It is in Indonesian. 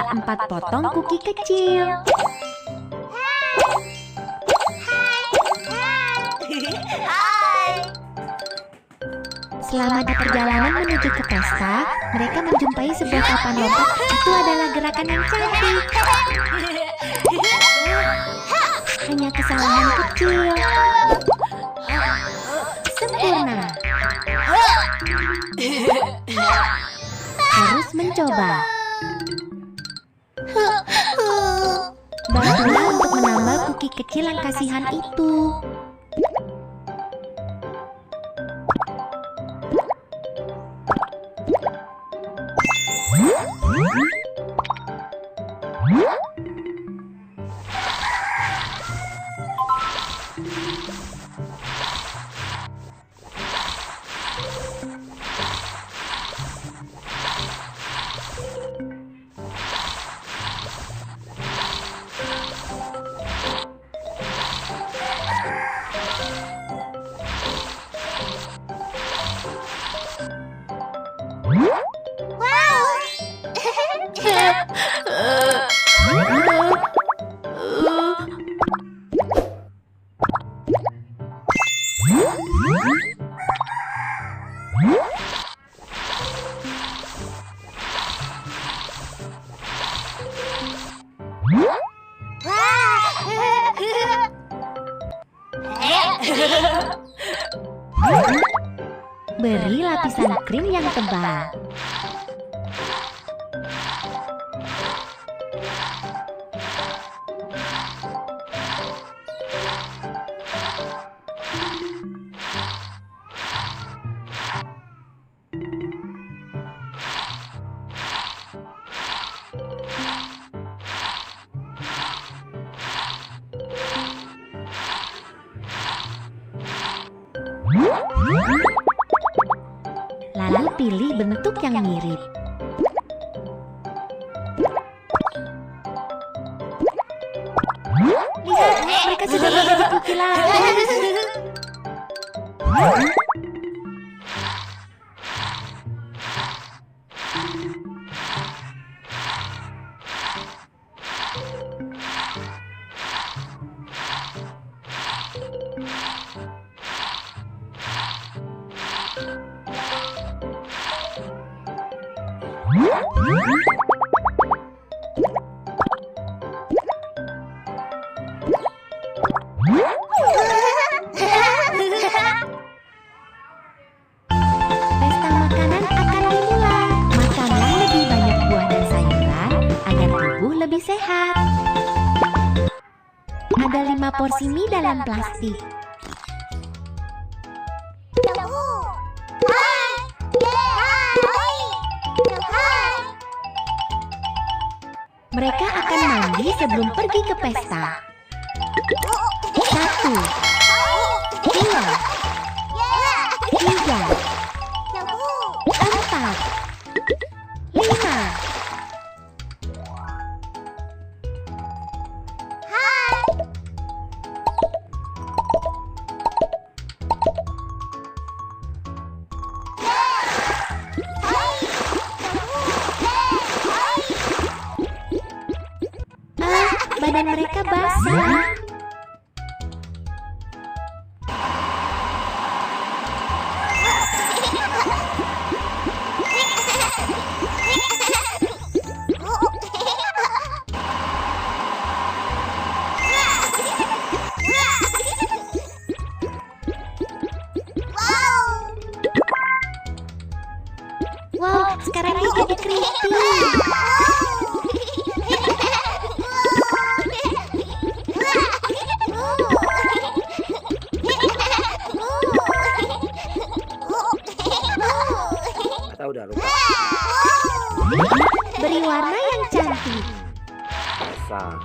adalah 4 potong kuki kecil. Selama di perjalanan menuju ke pesta, mereka menjumpai sebuah papan lompat. Itu adalah gerakan yang cantik. Hanya kesalahan kecil. Sempurna. Terus mencoba. Bantulah untuk menambal kuki kecil yang kasihan itu. Beri lapisan krim yang tebal. Lalu pilih bentuk yang mirip. Lihat, mereka sudah menjadi kuki lagi. Pesta makanan akan dimulai. Makanlah lebih banyak buah dan sayuran agar tubuh lebih sehat. Ada 5 porsi mie dalam plastik. Mereka akan mandi sebelum pergi ke pesta. 1, 2, 3, 4, 5. Badan mereka basah. Wow, sekarang dia jadi creepy. Udah lupa. Beri warna yang cantik. Basah.